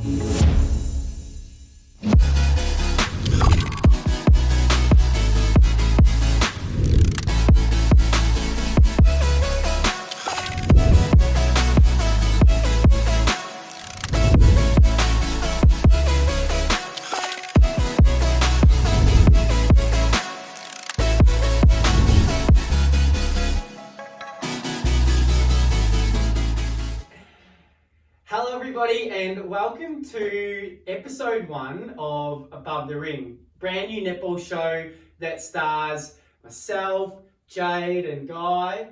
Hello everybody and welcome to episode 1 of Above the Ring, brand new netball show that stars myself, Jade and Guy,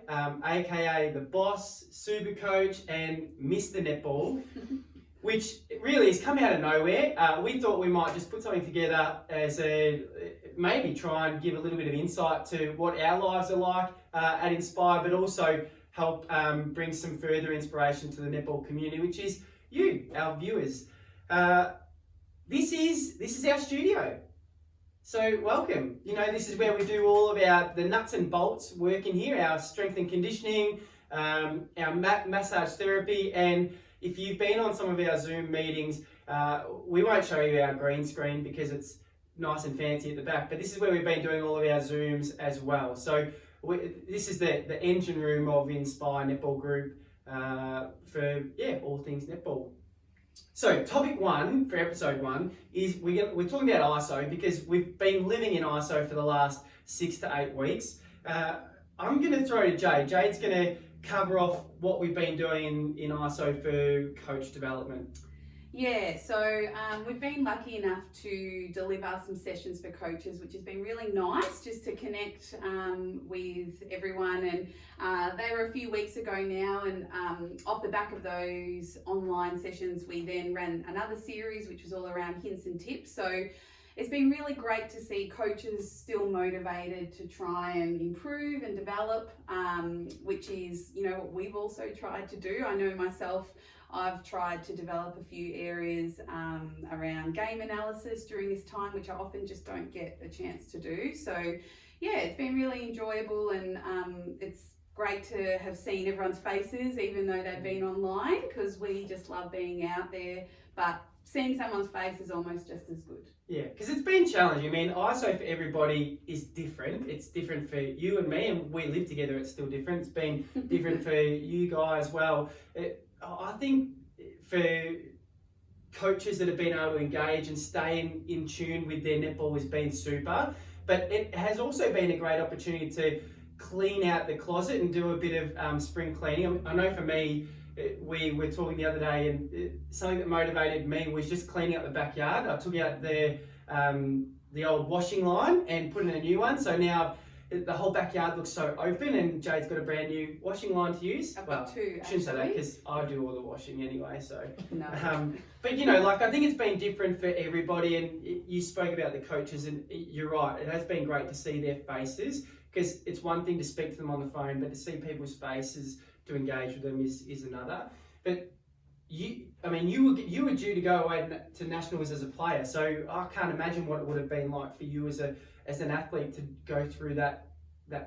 aka the boss, super coach and Mr. Netball, which really has come out of nowhere. We thought we might just put something together as maybe try and give a little bit of insight to what our lives are like at Inspire, but also help bring some further inspiration to the netball community, which is you, our viewers. This is our studio. So welcome. You know, this is where we do all of the nuts and bolts work in here, our strength and conditioning, our massage therapy, and if you've been on some of our Zoom meetings, we won't show you our green screen because it's nice and fancy at the back, but this is where we've been doing all of our Zooms as well. So this is the engine room of Inspire Netball Group for all things netball. So topic 1 for episode 1 is we're talking about ISO because we've been living in ISO for the last 6 to 8 weeks. I'm going to throw to Jade. Jade's going to cover off what we've been doing in ISO for coach development. Yeah, so we've been lucky enough to deliver some sessions for coaches, which has been really nice just to connect with everyone. And they were a few weeks ago now, and off the back of those online sessions, we then ran another series, which was all around hints and tips. So it's been really great to see coaches still motivated to try and improve and develop, which is, you know, what we've also tried to do. I know myself, I've tried to develop a few areas around game analysis during this time, which I often just don't get a chance to do. So yeah, it's been really enjoyable, and it's great to have seen everyone's faces, even though they've been online, because we just love being out there. But seeing someone's face is almost just as good. Yeah, because it's been challenging. I mean, ISO for everybody is different. It's different for you and me, and we live together, it's still different. It's been different for you guys as well. I think for coaches that have been able to engage and stay in tune with their netball has been super, but it has also been a great opportunity to clean out the closet and do a bit of spring cleaning. I know for me, we were talking the other day, and something that motivated me was just cleaning up the backyard. I took out the old washing line and put in a new one, so now the whole backyard looks so open, and Jade's got a brand new washing line to use. I've got 2, I shouldn't say that because I do all the washing anyway, so. No. But you know, like, I think it's been different for everybody, and you spoke about the coaches, and you're right, it has been great to see their faces, because it's one thing to speak to them on the phone, but to see people's faces to engage with them is another. But you were due to go away to nationals as a player, so I can't imagine what it would have been like for you as an athlete to go through that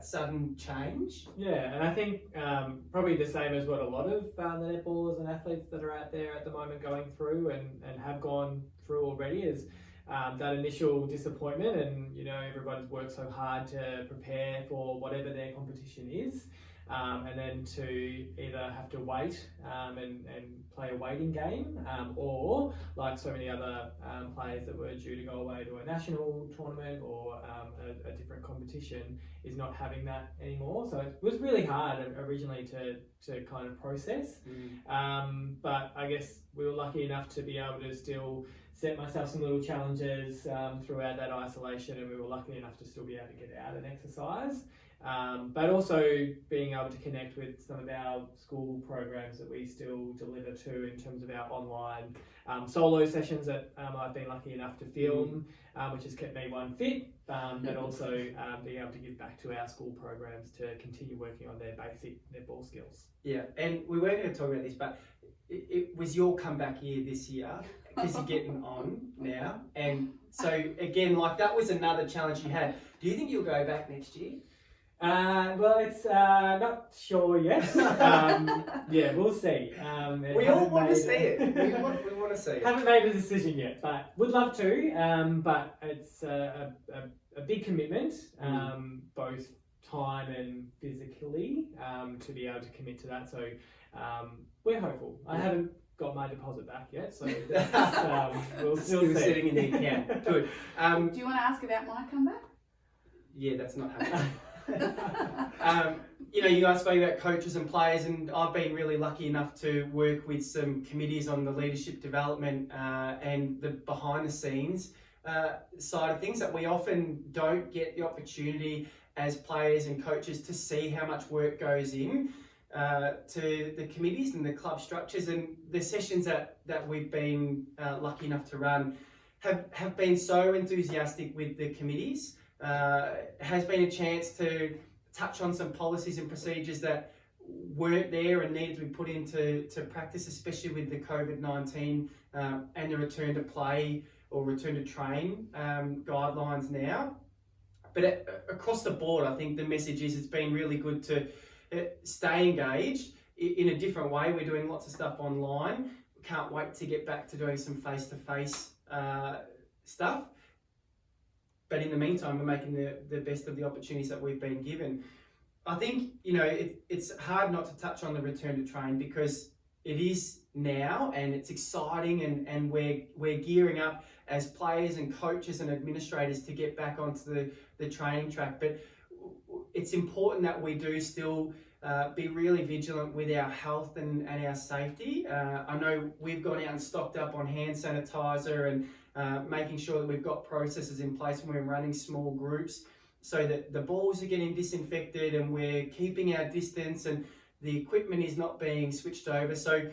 sudden change. Yeah, and I think probably the same as what a lot of the netballers and athletes that are out there at the moment going through and have gone through already is that initial disappointment, and you know, everybody's worked so hard to prepare for whatever their competition is, and then to either have to wait and play a waiting game, or like so many other players that were due to go away to a national tournament or a different competition, is not having that anymore. So it was really hard originally to kind of process, but I guess we were lucky enough to be able to still set myself some little challenges throughout that isolation, and we were lucky enough to still be able to get out and exercise. But also being able to connect with some of our school programs that we still deliver to in terms of our online solo sessions that I've been lucky enough to film, which has kept me fit, but also being able to give back to our school programs to continue working on their basic netball skills. Yeah, and we were going to talk about this, but it was your comeback year this year, because you're getting on now, and so again, like, that was another challenge you had. Do you think you'll go back next year? Well, it's not sure yet. Yeah, we'll see. We all want to see it. We want to see it. Haven't made a decision yet, but would love to. But it's a big commitment, both time and physically, to be able to commit to that. So we're hopeful. I haven't got my deposit back yet, so that's, we'll still see. Sitting in the account. Good. Do you want to ask about my comeback? Yeah, that's not happening. You guys spoke about coaches and players, and I've been really lucky enough to work with some committees on the leadership development and the behind the scenes side of things that we often don't get the opportunity as players and coaches to see how much work goes in to the committees and the club structures, and the sessions that we've been lucky enough to run have been so enthusiastic with the committees. Has been a chance to touch on some policies and procedures that weren't there and needed to be put into practice, especially with the COVID-19 and the return to play or return to train guidelines now. But across the board, I think the message is it's been really good to stay engaged in a different way. We're doing lots of stuff online. Can't wait to get back to doing some face-to-face stuff. But in the meantime, we're making the best of the opportunities that we've been given. I think, it's hard not to touch on the return to train because it is now and it's exciting and we're gearing up as players and coaches and administrators to get back onto the training track. But it's important that we do still be really vigilant with our health and our safety. I know we've gone out and stocked up on hand sanitizer and making sure that we've got processes in place when we're running small groups so that the balls are getting disinfected and we're keeping our distance and the equipment is not being switched over. So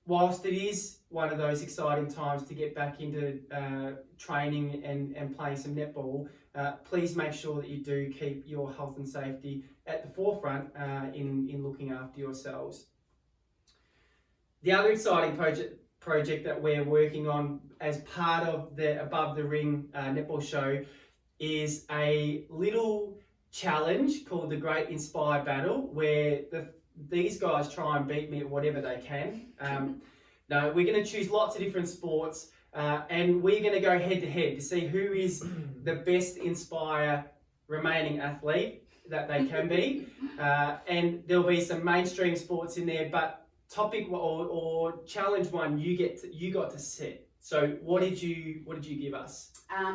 whilst it is one of those exciting times to get back into training and playing some netball, please make sure that you do keep your health and safety at the forefront in looking after yourselves. The other exciting project that we're working on as part of the Above the Ring netball show is a little challenge called the Great Inspire Battle, where these guys try and beat me at whatever they can. No, we're going to choose lots of different sports and we're going to go head to head to see who is the best Inspire remaining athlete that they can be. And there'll be some mainstream sports in there, but topic or challenge one you got to set. So what did you give us?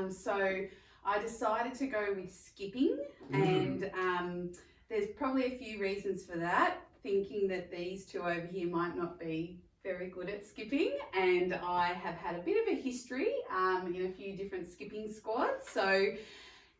So I decided to go with skipping, and there's probably a few reasons for that. Thinking that these two over here might not be very good at skipping, and I have had a bit of a history in a few different skipping squads. So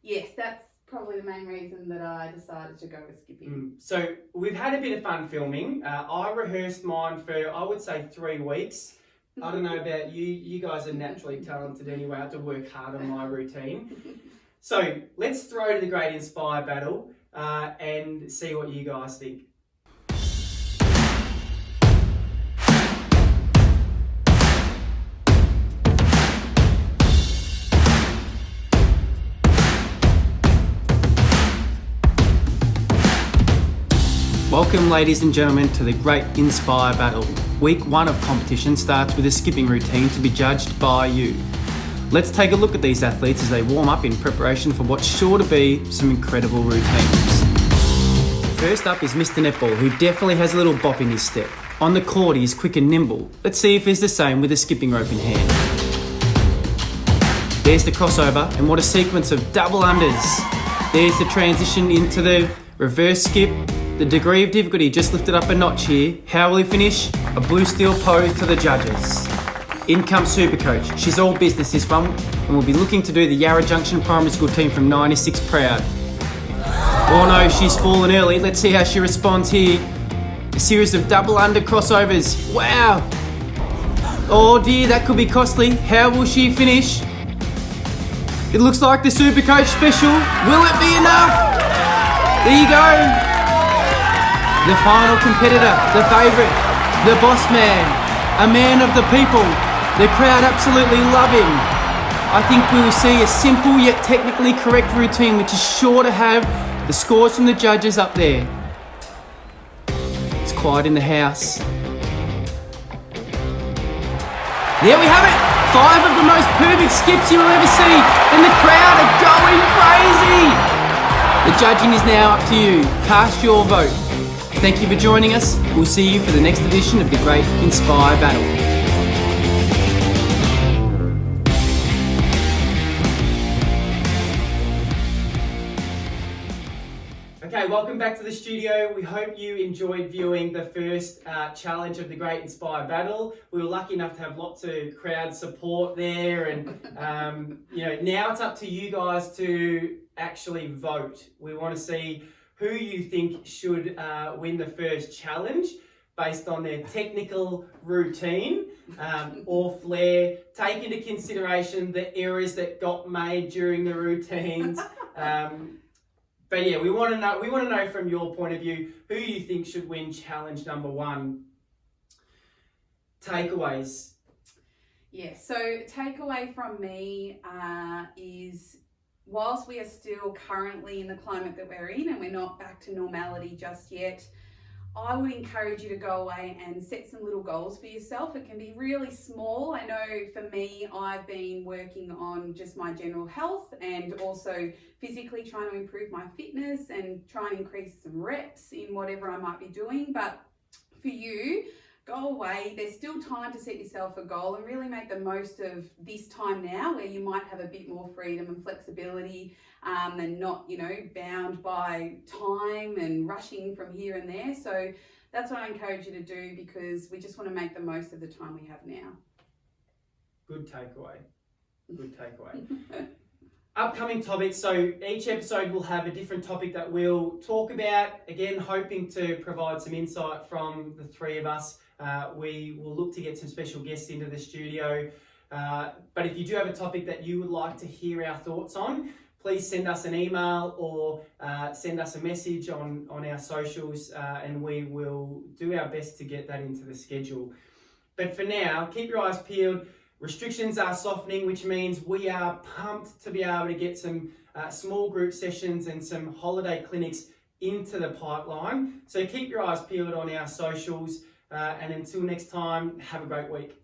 yes, that's probably the main reason that I decided to go with skipping. So we've had a bit of fun filming. I rehearsed mine for, I would say, 3 weeks. I don't know about you. You guys are naturally talented anyway. I have to work hard on my routine. So let's throw to the Great Inspire Battle and see what you guys think. Welcome, ladies and gentlemen, to the Great Inspire Battle. Week 1 of competition starts with a skipping routine to be judged by you. Let's take a look at these athletes as they warm up in preparation for what's sure to be some incredible routines. First up is Mr. Netball, who definitely has a little bop in his step. On the court, he's quick and nimble. Let's see if he's the same with a skipping rope in hand. There's the crossover, and what a sequence of double unders. There's the transition into the reverse skip. The degree of difficulty just lifted up a notch here. How will he finish? A blue steel pose to the judges. In comes Supercoach. She's all business this one, and will be looking to do the Yarra Junction Primary School team from 96 proud. Oh no, she's fallen early. Let's see how she responds here. A series of double under crossovers. Wow. Oh dear, that could be costly. How will she finish? It looks like the Supercoach special. Will it be enough? There you go. The final competitor, the favourite, the boss man, a man of the people. The crowd absolutely love him. I think we will see a simple yet technically correct routine which is sure to have The scores from the judges up there. It's quiet in the house. There we have it! 5 of the most perfect skips you will ever see, and the crowd are going crazy! The judging is now up to you. Cast your vote. Thank you for joining us. We'll see you for the next edition of the Great Inspire Battle. Okay, welcome back to the studio. We hope you enjoyed viewing the first challenge of the Great Inspire Battle. We were lucky enough to have lots of crowd support there, and now it's up to you guys to actually vote. We want to see who you think should win the first challenge based on their technical routine or flair. Take into consideration the errors that got made during the routines. But yeah, we want to know from your point of view who you think should win challenge number 1. Takeaways. Yeah, so takeaway from me is whilst we are still currently in the climate that we're in and we're not back to normality just yet, I would encourage you to go away and set some little goals for yourself. It can be really small. I know for me, I've been working on just my general health and also physically trying to improve my fitness and try and increase some reps in whatever I might be doing. But for you, go away. There's still time to set yourself a goal and really make the most of this time now where you might have a bit more freedom and flexibility and not, bound by time and rushing from here and there. So that's what I encourage you to do because we just want to make the most of the time we have now. Good takeaway. Good takeaway. Upcoming topics. So each episode will have a different topic that we'll talk about. Again, hoping to provide some insight from the 3 of us. We will look to get some special guests into the studio. But if you do have a topic that you would like to hear our thoughts on, please send us an email or send us a message on our socials and we will do our best to get that into the schedule. But for now, keep your eyes peeled. Restrictions are softening, which means we are pumped to be able to get some small group sessions and some holiday clinics into the pipeline. So keep your eyes peeled on our socials. And until next time, have a great week.